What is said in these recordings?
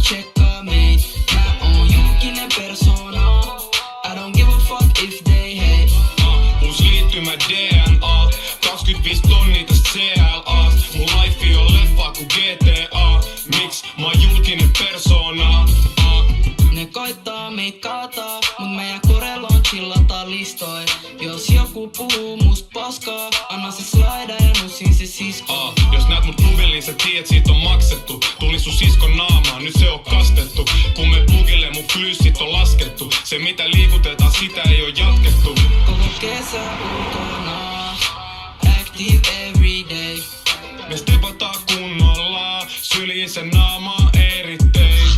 tsekkaa meit. Mä oon julkinen persona. I don't give a fuck if they hate. Uusi liittymä DNA, 25 tonnia tästä CLAst. Mun life on leffa ku GTA. Miks mä oon julkinen persona? Ne koittaa meit kaataa, mut meidän koreloon chillataan listoi. Jos joku puhuu must paskaa, anna se slaida ja nussin se sisko. Jos näet mut klubilla, sä tiedät siitä on maksettu. Tuli sun siskon naamaan, nyt se on kastettu. Kun me plugille mun flyssit on laskettu. Se mitä liikutetaan, sitä ei oo jatkettu. Koko kesä ulkona, active everyday. Me stepataan kunnolla, syliin se naama erittein.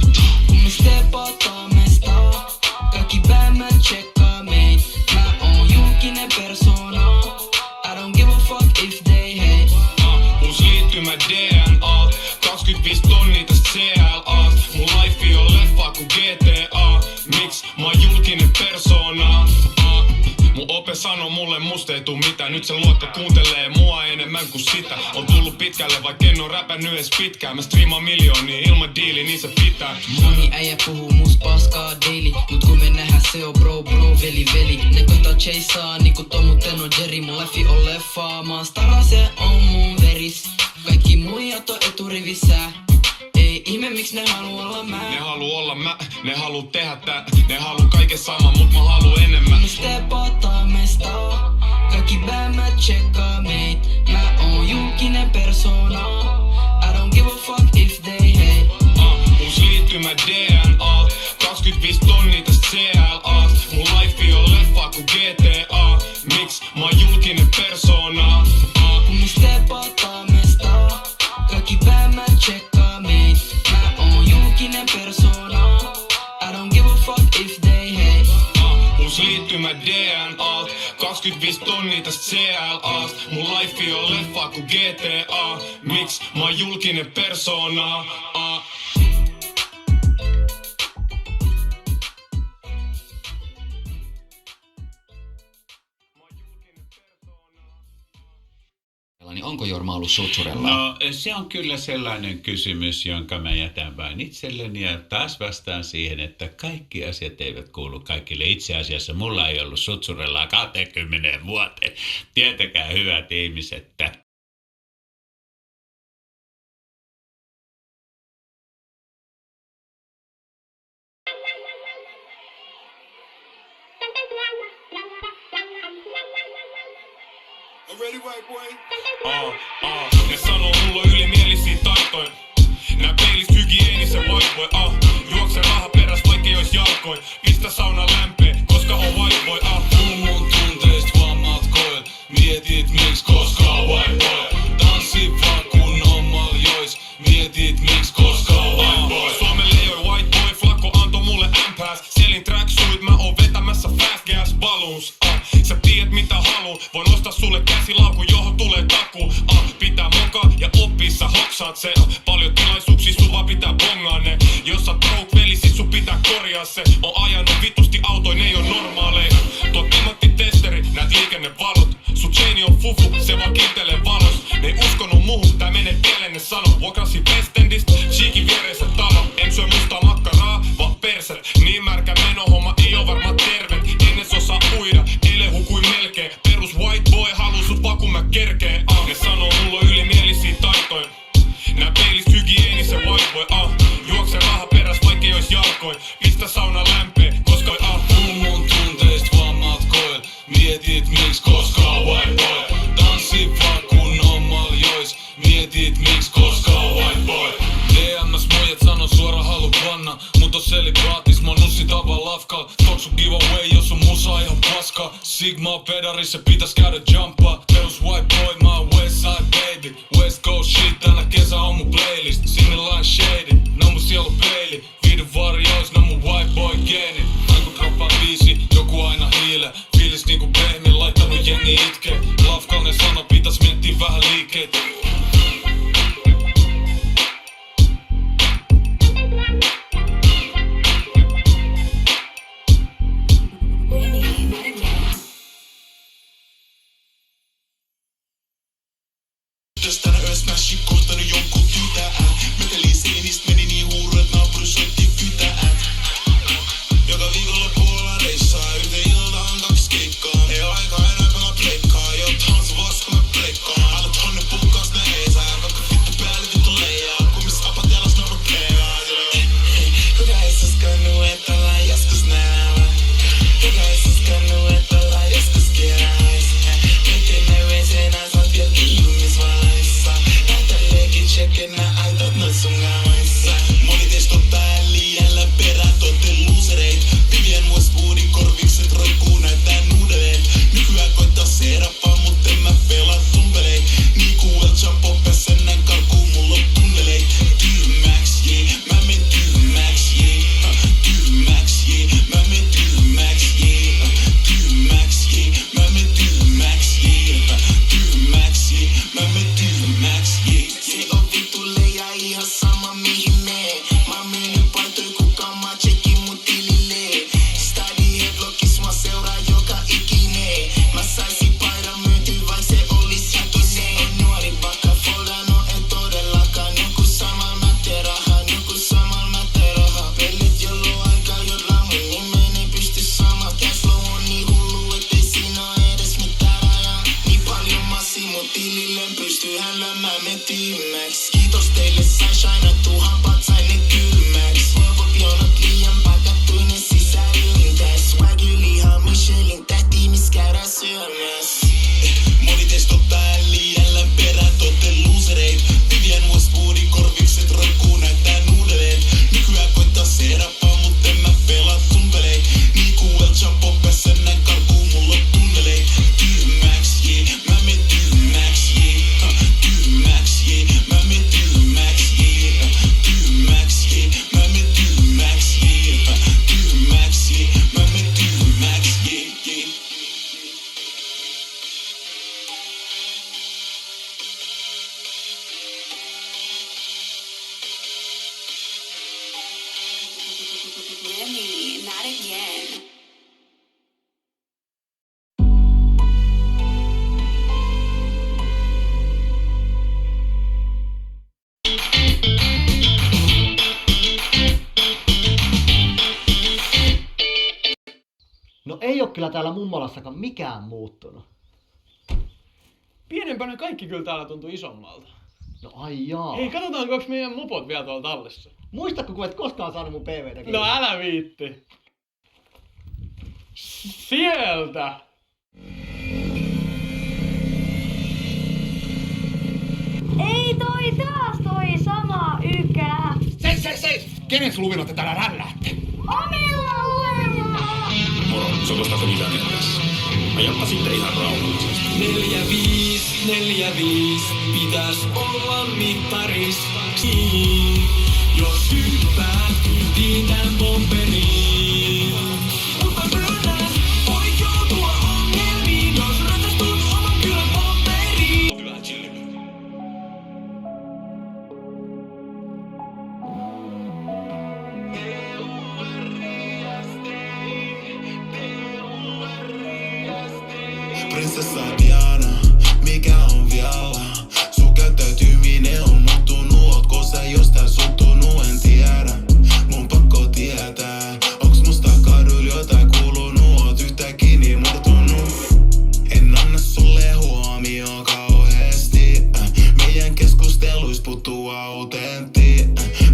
Kun me stepataan mestaa, kaikki bämmät tsekkaa meit. Mä oon julkinen persona. I don't give a fuck if they hate. Uusi liittymä DNA, 25 tonnia tästä CLAst. Mun life on leffa ku GTA. Miks mä oon julkinen persona? Mun ope sanoo mulle musta ei tuu mitään. Nyt se luokka kuuntelee mua enemmän kuin sitä. On tullut pitkälle vaikka en oo räpännyt edes pitkään. Mä striimaan miljoonia ilman diili, niin se pitää. Moni äijä puhuu must paskaa daily. Mut kun me nähdään se on bro veli. Ne koittaa chaseaa niinku Tom mut en on Jerry. Mun life on leffaa, maastara se on mun veris. Kaikki muijat on eturivissä. Ei ihme miks ne haluu olla mä. Ne haluu olla mä, ne haluu tehdä tää. Ne haluu kaiken sama, mut mä haluu enemmän. Me stepataan mestaa, kaikki bämmät tsekkaa meit. Mä oon julkinen persona. I don't give a fuck if they hate. Uusi liittymä DNA, 25 tonnia tästä CLAst. Mun life on leffa ku GTA. Miks mä oon julkinen persona? Kun me stepataan mestaa, kaikki bämmät tsekkaa meit. Mä oon julkinen persona. I don't give a fuck if they hate. Uusi liittymä DNA, 25 tonnia tästä CLAst. Mun life on leffa ku GTA. Miks mä oon julkinen persona? Niin onko Jorma ollut sutsurella? No se on kyllä sellainen kysymys, jonka mä jätän vain itselleni ja taas vastaan siihen, että kaikki asiat eivät kuulu kaikille. Itse asiassa mulla ei ollut sutsurella 20 vuoteen. Tietäkää hyvät ihmiset, että Ne sanoo mulla on ylimielisiä taitoja. Nää peilis hygienisen white boy. Juokse raha peräs vaikkei ois jalkoin. Pistä sauna lämpee, koska on white boy. Puhu mun tunteist vaan matkoil. Mietit miks koska on white boy. Tanssi vaan kun on maljois. Mietit miks koska on white boy. Suomen leijoi white boy, Flakko antoi mulle M-pass. Selin tracksuit, mä oon vetämässä fast gas balloons. Sä tiedät mitä haluun, voin ostaa sulle käsilaukun, johon tulee takuu. Pitää mokaa ja oppii sä hoksaat se. Paljon tilaisuuksia, sun vaan pitää bongaa ne. Jos sä broke veli, sit sun pitää korjaa se. On ajanut vitusti autoin, ne ei oo normaaleja. Tuo timanttitesteri, näet liikennevalot. Sun chaini on fufu, se vaan kiintelee valos. Ne ei uskonut muuhun, tää menee pieleen ne sano. Vuokrasin West Endist, Cheekin viereisen talo. En syö mustaa makkaraa, vaan perset. Niin märkä menohomma ei oo varmaan terve. En edes osaa uida, eilen hukuin melkein. Perus white boy haluu sut vaan kun mä kerkeen. Ne sanoo mulla on ylimielisiä taitoja. Nää peilis hygienisen white boy. Juokse raha peräs vaikkei ois jalkoin. Pistä sauna lämpee, koska Puhu mun tunteist vaan matkoil. Mietit miks koska on white boy. Tanssi vaan kun on maljois. Mietit miks koska on white boy. DMS mojat sano suora halu panna. Mut on selibaatis, mä nussi tapa lafkal. Toksu giveaway jos on musa ihan paska. Sigma pedarissa pitäis käydä jumpaa. Perus white boy, mä oon Westside baby. West Coast shit, tänä kesä on mun playlist. Sinne line shady, nää mun sielu peili. Viiden varjois, nää mun white boy geenit. Aina kun droppaa biisi, joku aina hiile. Fiilis niinku pehmin, laittanut jengi itkee. Lafkal ne sano, pitäis miettiä vähän liikkeet. Jos tänä öö smashin kohtanut jonkun tytää. Meteliin seinistä sai shainattu hampaat sain ne kylmäks. Voivot jonot liian pakattuinen sisäyntäs. Wagyu-liha Michelin tähti, mis käydään syömäs. Moni teistä ottaa liian lämpärän, totte losereit. Vivian Westwoodin korvikset roikkuu näyttää nuudeleen. Nykyään koittaa se rappaa, mut en mä pelaa tumpeleit. Niinku El Chapo päässä näin karkuu, mulla on tunneleit. Tyhmäks, jee, mä menen tyhmäks, jee. Tyhmäks, jee, mä menen tyhmäks, jee. Tyhmäks, jee, mä menen tyhmäks, jee. Tyhmäks, jee, mä menen tyhmäks, jee. Remy, not again. No ei oo kyllä täällä mummolassakaan mikään muuttunut. Pienempänä kaikki kyllä täällä tuntuu isommalta. No ai jaa. Hei, katsotaanko onks meidän mopot vielä tuolla tallessa? Muistatko, kun et koskaan saanut mun PVtä kiinni? No älä viitti. Sieltä! Ei taas toi sama ykkä. Seis! Kenen luvilot te täällä rälläätte? Omilla luvilla! Moro, sokostaako mitään tässä? Ajappa sitten ihan rauhallisesti. 4-5, pitäis olla mittaris. Jos hyppäät kyytiin tän bomberiin. Mutta myönnän, voit joutua ongelmiin, jos ratastut oman kylän bomberiin. Hyvä chilli. Prinsessa Diana, mikä on vialla? Sun käyttäytyminen on muuttunut, ootko sä jostain suuttunut, en tiedä. Mun pakko tietää, onks musta kaduilla jotain kuulunut, oot yhtäkkiä niin murtunut. En anna sulle huomioon kauheesti, meidän keskusteluis puuttuu autentti.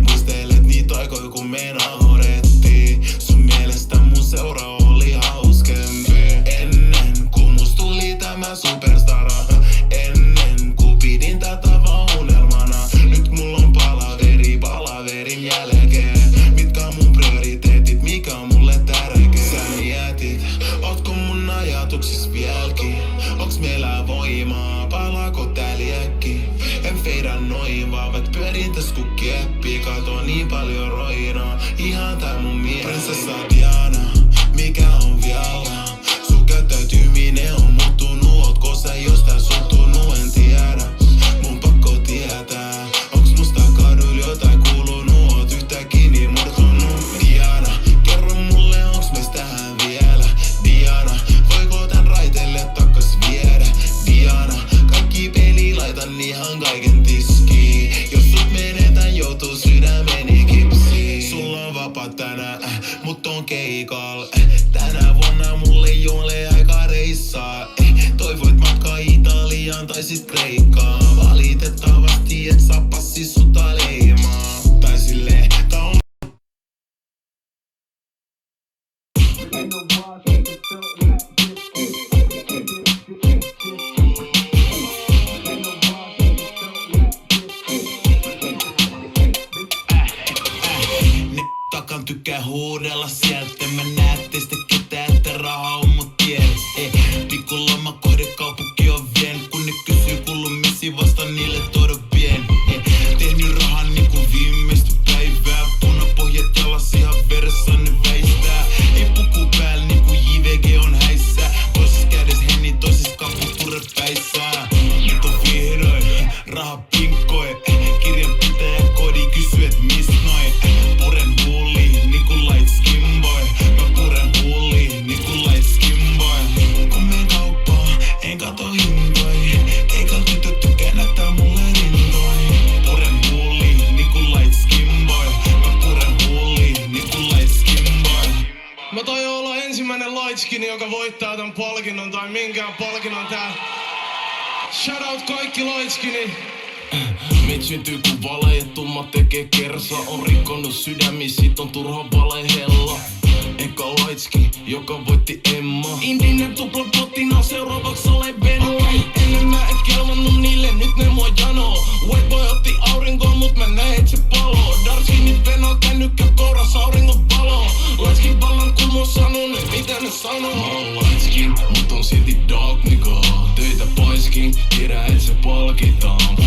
Muistelet niitä aikoja kun me naurettiin, sun mielestä mun seura oli hauskempi. Ennen kun musta tuli tämä superstara, ennen kun pidin tätä vaan unelmana. Nyt mulla on palaverin jälkeen. Mitkä on mun prioriteetit, mikä on mulle tärkeä? Sä mietit, ootko mun ajatuksis vieläkin? Onks meillä voimaa, palaako tää liekki? En feida noin, vaavat pyörin täs ku keppi. Kato niin paljon roinaa, ihan tää mun mies. Prinsessa Diana, mikä on vialla? Sun käyttäytyminen on muuttunut, ootko sä jostain suuttunut, en tiedä. Mun pakko tietää, onks musta kaduilla jotain kuulunut, oot yhtäkkiä niin murtunut. Diana, kerro mulle, onks meistä tähän vielä? Diana, voiko tän raiteille takkas viedä? Diana, kaikki peli laitan ihan kaiken tiskiin. Jos sut menetän, joutuu sydämeni kipsiin. Sulla on vapaa tänään, mut on keikalla. Tänä vuonna mulle ei ole aika reissaa. Toivoit matkaa Italiaan tai sit Kreikkaan. Valitettavasti et saa passissuta leimaa. Tai silleen, tää on takan tykkää huudella sieltä. Mä näet teistä ketään, että raha on mut tiellä. Pikkuloma kohdekaupunki on vien. Kun ne kysyy kulumisi, vasta niille tuoda pien. Tehnyt rahan niinku viimeistä päivää. Punapohjat jalas ihan veressä ne väistää. Ei puku päällä niinku JVG on häissä. Toisessa kädessä henni, toisessa kappu purrepäissään. Nyt on vihdoin raha pinkkoi. Kirjanpitäjä kodi kysyy et mis noin. Puren huuliin niinku light skin boy. Mä puren huuliin niinku light skin boy. Kun menen kauppaan, en kato hintoi. Keikalla tytöt tykkää näyttää mulle rintoi. Puren huuliin niinku light skin boy. Mä puren huuliin niinku light skin boy. Mä toivon olla ensimmäinen lightskini, joka voittaa tän palkinnon tai minkään palkinnon tää. Shoutout kaikki lightskini. Mit syntyy kun valeetumma tekee kersa. On rikkonut sydämi, sit on turha valehella. Eka laitski, joka voitti Emma. Indinen tuplapottina, seuraavaks ole Venla. Ennen mä et kelvannut niille, nyt ne mua janoo. Whiteboy otti aurinkoon, mut mä näin et se paloo. Darkinit venoo, kännykkä kouras, auringon paloo. Laitskin vallan kulmo sanon, et mitä ne sanoo. Mä oon laitskin, mut on silti dog nigga. Töitä paiskin, tiedä et se palkitaan.